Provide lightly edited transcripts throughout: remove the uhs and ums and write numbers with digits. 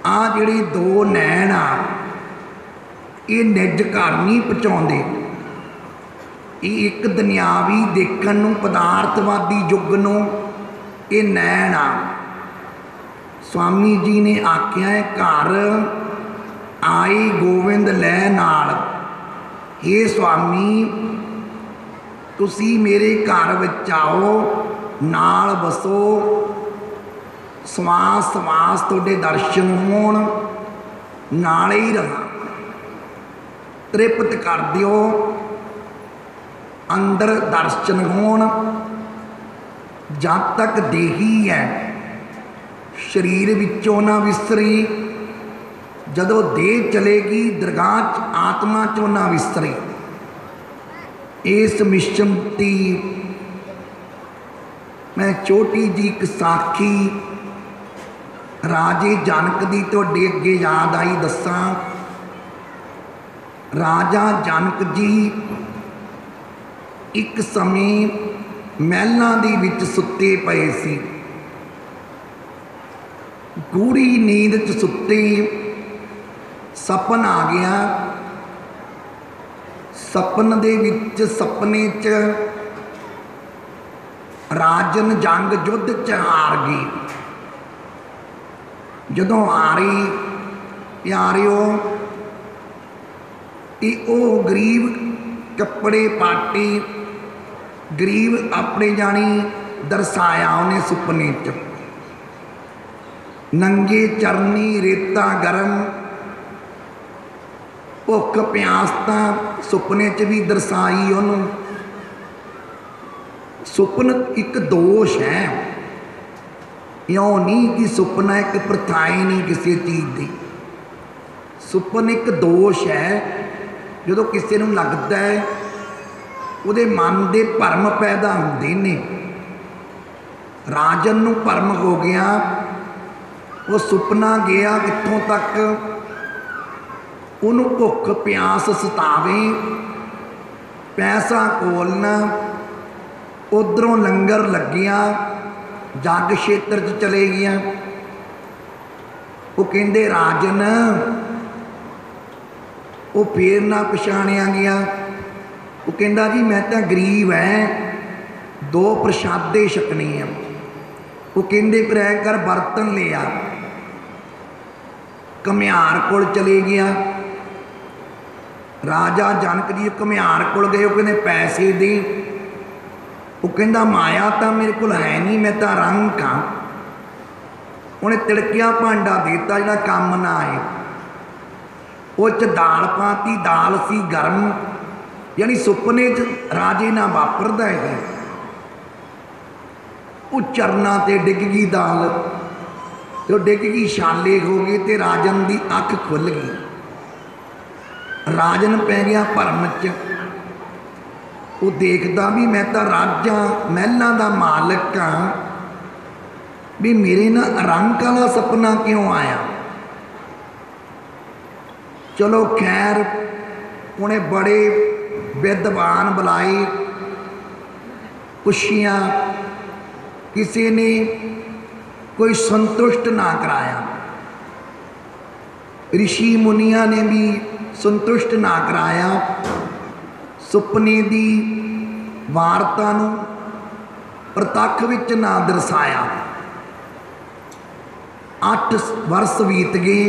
आ जिहड़े दो नैन आ ये निज घर नहीं पहुँचाते। ये एक दुनियावी देखण नूं पदार्थवादी युग नूं ये नैन आ। स्वामी जी ने आख्या है घर आई गोविंद लै नाल। हे स्वामी तुसी मेरे घर विच आओ, नाल बसो, सवास सवास तुहाडे दर्शन होण, नाल ही रहा, तृप्त कर दिओ, अंदर दर्शन होण। जब तक देही है शरीर विचों ना विसरी, जदों देह चलेगी दरगाह च आत्मा चों ना विसरी। इस मिशमती मैं छोटी जी एक साखी राजे जनक दी तुहाडे अगे याद आई दसां। राजा जनक जी एक समय महलों दे विच सुते पए सी। गूढ़ी नींद च सुते सपन आ गया। सपन दे विच सपने च राजन जंग युद्ध च हार गई। जदों हारी प्यारिओ वो गरीब कपड़े पाटे गरीब अपने जानी दर्शाया उन्हें सुपने च। नंगे चरनी रेता गरम भुख प्यासता सुपने च भी दर्शाई उन्होंने। सुपन एक दोष है, इं नहीं कि सुपना एक प्रथा ही नहीं किसी चीज़ की। सुपन एक दोष है। जो किसी को लगता है उहदे मन के भरम पैदा होंदे ने। राजन नूं भरम हो गया, वो सुपना गया कित्थों तक, उन्होंने भुख प्यास सतावे, पैसा कोलना, उधरों लंगर लग्या, जग क्षेत्र च चले गया। वो कहते राजन वो फिर ना पछाणिया गया। वो कहता जी मैं तो गरीब है, दो प्रशादे छकने हैं। वो कहते फिर ऐ कर बर्तन लिया, घमियार कोल चले गया। राजा जनक जी घमियार कोल गए, वो कहते पैसे दे। वो कहता माया तो मेरे को है नहीं, मैं तो रंग हाँ। उन्हें तिड़किया भांडा देता जिहड़ा काम ना आए। वो च दाल पाती, दाल सी गर्म, यानी सुपने च राजे ना वापरदा है। वो चरना ते डिग गई दाल, जो डिग गई छाले हो गए तो राजन की अख खुल गई। राजन पै गया भरम च। वो देखता भी मैं तो राजा महलों का मालिक हाँ, भी मेरे ना रंग वाला सपना क्यों आया। चलो खैर उन्हें बड़े विद्वान बुलाए, पुछिया, किसी ने कोई संतुष्ट ना कराया। ऋषि मुनिया ने भी संतुष्ट ना कराया। सुपने की वारता नूं प्रतख विच ना दर्शाया। 8 वर्ष बीत गए।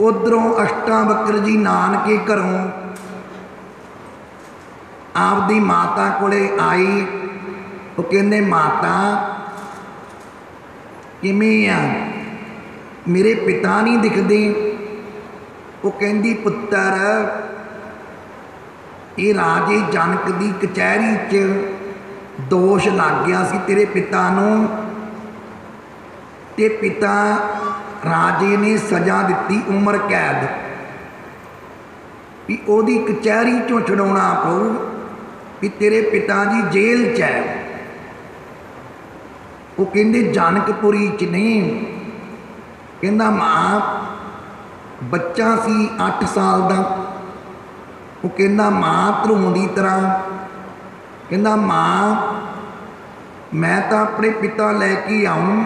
उधरों अष्टावक्र जी नानके घरों आपदी माता कोले आई। वो कहते माता किवें आ, मेरे पिता नहीं दिखते। वो कहती पुत्र ये राजे जनक की कचहरी च दोष लग गया सी तेरे पिता नूं, ते पिता राजे ने सजा दी उम्र कैद, भी ओदी कचहरी चों छुड़ाउणा पऊ, भी तेरे पिता जी जेल च है। वो कहते जानकपुरी च नहीं। कहता मां बच्चा सी 8 साल का। वो कहता मां ध्रुव की तरह। कहता मां मैं तो अपने पिता लैके आऊँ,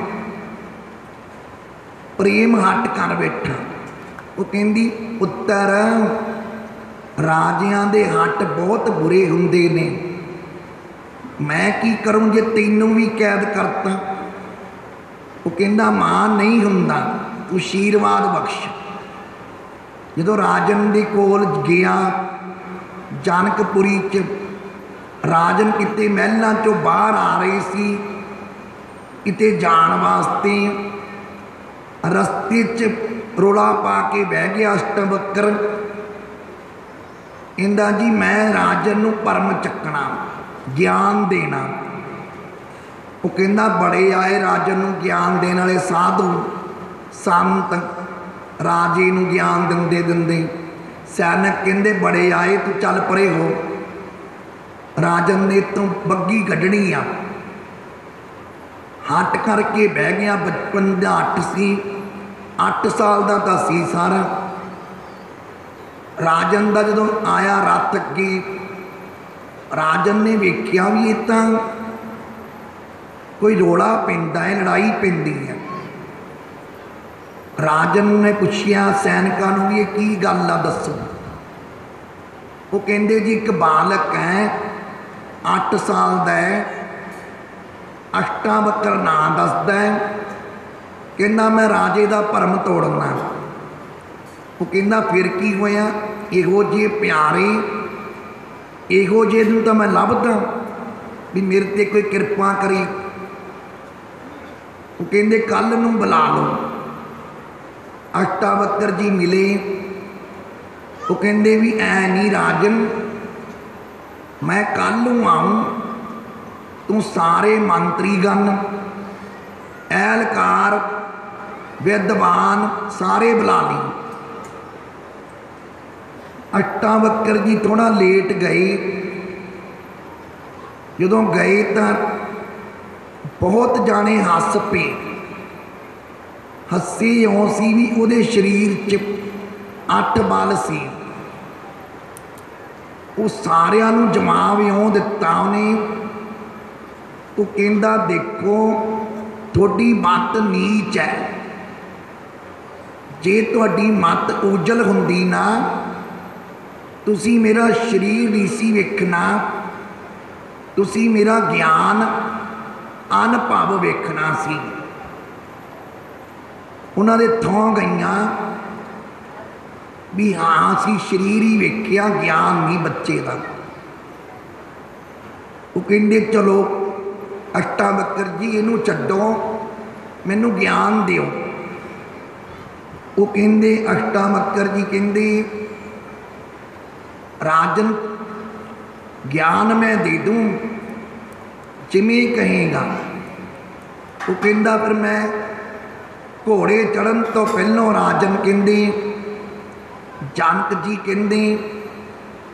प्रेम हट कर बैठा। वो कहती पुत्तर राजियां दे हट बहुत बुरे हुंदे ने, मैं की करूं जे तैनूं भी कैद करता। वो कहता मां नहीं हुंदा, तू आशीर्वाद बख्श। जदों राजन दे कोल गया जनकपुरी च, राजन किते महलों चों बाहर आ रहे सी किते जाण वास्ते, रस्ते च रोला पा के बह गया अष्टवक्र। इंदा जी मैं राजन नूं परम चकना, ज्ञान देना। वो कहंदा बड़े आए राजन नूं ज्ञान देने वाले साधु संत, राजे नूं ज्ञान दिंदे दिंदे सैनक कहंदे बड़े आए, तू चल परे हो, राजन ने तो बग्गी कढ़नी आ। हट करके बह गया। बचपन का 8 सी, 8 साल का तो सी सारा। राजन का जो आया रथ अगे, राजन ने वेख्या भी ये तो कोई रोला पैंदा है, लड़ाई पैंदी है। राजन ने पूछया सैनिकों भी ये की गल आ दसो। वो कहते जी एक बालक है 8 साल का है, अष्टावक्र नां दसदा है, कहना मैं राजे का भरम तोड़ना। वो कहना फिर की होया, इहो जे प्यारे इहो जे नूं तां मैं लभदा भी मेरे ते कोई कृपा करी। वो कहंदे कल नूं बुला लो। अष्टावक्र जी मिले। वो कहंदे भी ऐ नहीं राजन, मैं कल नूं आऊँ, तू सारे मंत्रीगण एहलकार विद्वान सारे बुला ली। अष्टावक्र जी थोड़ा लेट गए। जदों गए तो बहुत जाने हस पे, हस्से इउं सी भी उहदे शरीर च 8 बल सी। वो सारिਆਂ ਨੂੰ जवाब इउं दिता उन्हें। वो कहंदा देखो थोड़ी मत नीच है, जे तुहाडी मत उजल हुंदी ना, तुसी मेरा शरीर नहीं सी वेखना, तुसी मेरा ज्ञान अनुभव वेखना सी। उन्होंने थों गईयां भी हाँ असी शरीर ही वेख्या, ज्ञान नहीं बच्चे का। वो कहते चलो अष्टावक्र जी इनू छड्डो, मैनू ज्ञान दिओ। वो कहते अष्टावक्र जी कहते राजन ज्ञान मैं दे दूँ जिमें कहेगा। वो कहता फिर मैं घोड़े चढ़न तो पहलों राजन कहते जनक जी कहते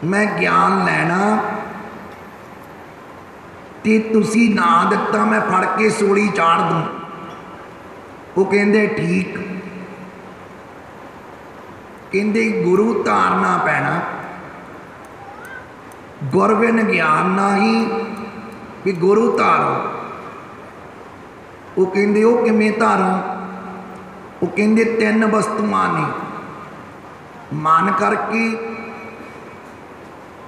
मैं ज्ञान लैना ते तुसी ना दिता मैं फड़ के सूली चाड़ दूँ। वो कहते ठीक, कहते गुरु धारना पैना, गुरबिन ज्ञान ना ही भी गुरु धारो। वो कहते वो किमें धारो। वो कहते 3 वस्तुआं ने, मन करके,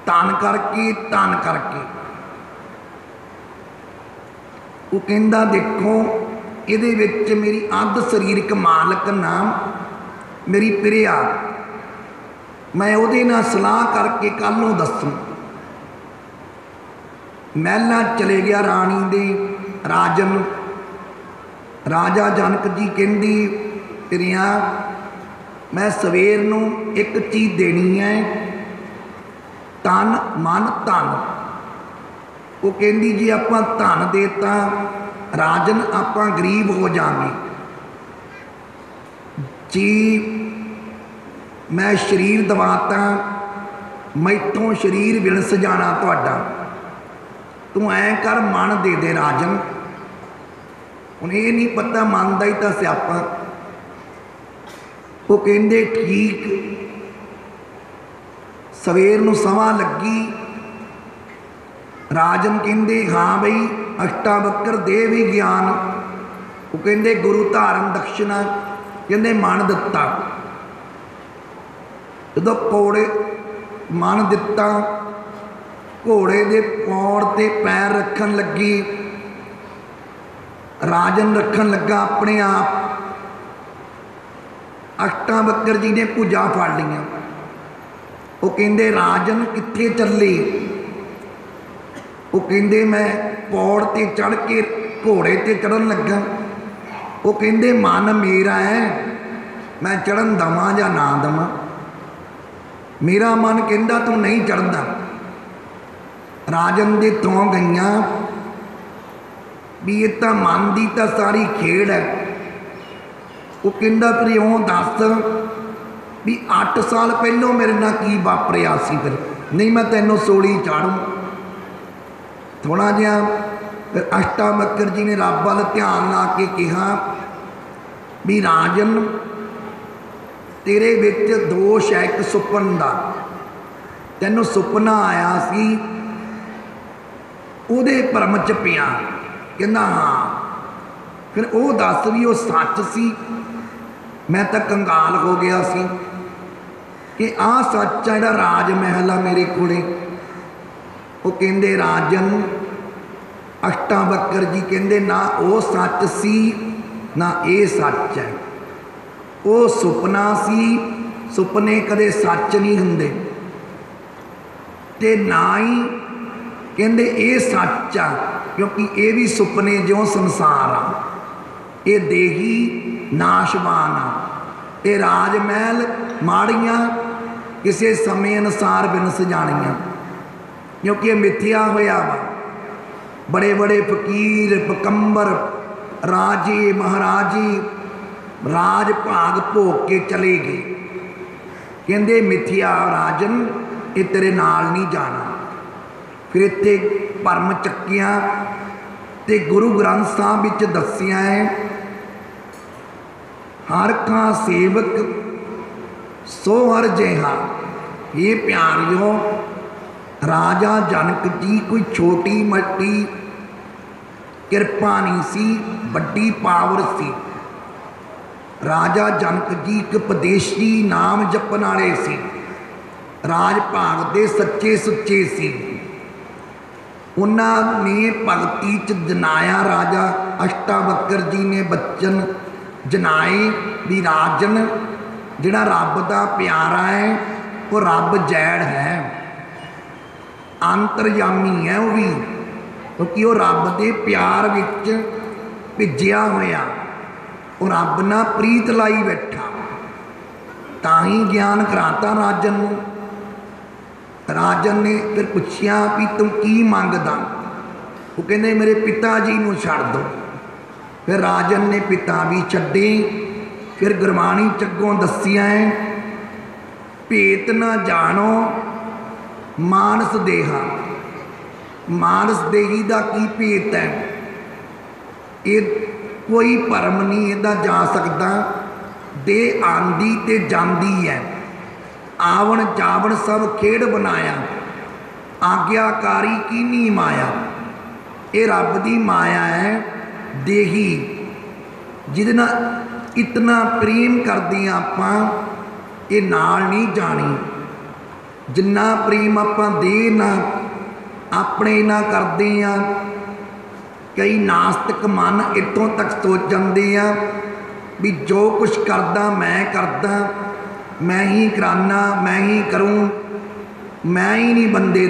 तन करके, तन करके। वो कहता देखो ये विच मेरी अध शरीरक मालक नाम मेरी प्रिया, मैं उहदे नाल सलाह करके कल नूं दसूं। महलां चले गया राणी दे राजन। राजा जनक जी कहंदी प्रिया मैं सवेर नूं एक चीज़ देनी है, तन मन धन। वो कहंदी जी आपां धन देता राजन आपां गरीब हो जाएंगे, जी मैं शरीर दवाता मैथों शरीर विलस जाना तुहाडा, तू ऐ कर मन दे दे राजन। हुण ये नहीं पता मन दा ही तां स्यापा। वो कहंदे ठीक। सवेर नूं सवा लगी। राजन कहंदे हाँ बई अष्टावक्र दे भी ज्ञान। वो कहंदे गुरु धारन दक्षिणा कहते मन दिता, जो घोड़े मन दिता, घोड़े के पौड़ ते पैर रखन लगी, राजन रखन लगा अपने आप। अष्टावक्र जी ने भुजा फड़ लिया। वो कहते राजन कित्थे चले? वो कहते मैं पौड़ ते चढ़ के घोड़े ते चढ़न लगा। वो कहते मन मेरा है, मैं चढ़न दवां या ना दवां। मेरा मन कहता तू नहीं चढ़दा। राजन दे थों गईयां भी ये तो मन की तो सारी खेड़ है। वो कहता फिर इउं दस भी 8 साल पहलों मेरे नाल की वापरिया सी, फिर नहीं मैं तैनों सोली चाड़ू। थोड़ा जिहा फिर अष्टावक्र जी ने रब वाल ध्यान ला के कहा भी राजन तेरे विच दोष है एक सुपन का। तैनों सुपना आया सी, उहदे भरम च पिया। कहना हाँ, फिर वो दस भी वो सच सी। मैं तो कंगाल हो गया सी कि आ सच है, राज महल आ मेरे कोले। वो कहते राजन, अष्टावक्र जी कहते ना वो सच सी ना ये सच है। वो सुपना सी, सुपने कदे सच नहीं हुंदे, ते ना ही कहते ये सच आ, क्योंकि ये भी सुपने जो संसार आ, ये देही नाशवान आ। ये राजमहल माड़ियाँ किसी समय अनुसार बिनस जानियाँ, क्योंकि मिथ्या होया वा। बड़े बड़े फकीर पकंबर राजे महाराजे राज भाग भोग के चले गए। कहते मिथ्या राजन, ये तेरे नाल नहीं जाना। फिर इत्थे भरम चक्किया ते गुरु ग्रंथ साहब विच दसिया है, हर का सेवक सो हर जिहा। ये प्यारियों, राजा जनक जी कोई छोटी मोटी किरपा नहीं सी, बड़ी पावर सी। राजा जनक जी एक उपदेशी नाम जपन वाले सी, राज भाग दे सच्चे सुच्चे सी। उन्होंने भगती च जनाया। राजा अष्टावक्र जी ने बच्चन जनाए भी राजन, जिहड़ा रब दा प्यारा है वो रब जैड़ है, अंतरयामी है वो भी, क्योंकि वो रब दे प्यार विच भिजिया होया। वो रब नाल प्रीत लाई बैठा, ताही ज्ञान कराता राजन नूं। राजन ने फिर पूछया भी तू की मंगदा? वो कहते मेरे पिता जी नूं छड्ड दो। फिर राजन ने पिता भी छड्डे। फिर गुरबाणी चगों दसिया है, भेत ना जानो मानस देहा। मानस देही का की भेत है? ये कोई भरम नहीं इहदा जा सकता। दे आंदी ते जांदी है, आवण जावण सब खेड़ बनाया। आग्याकारी की नहीं माया, ये रब की माया है। देही जिहदे नाल इतना प्रेम करते हैं आपां, ये नाल नहीं जानी। जिन्ना प्रेम आपां दे ना अपने ना करते हैं, कई नास्तिक मन इतों तक सोच जाते हैं भी जो कुछ करदा मैं करदा, मैं ही कराना, मैं ही करूँ, मैं ही नहीं बंदे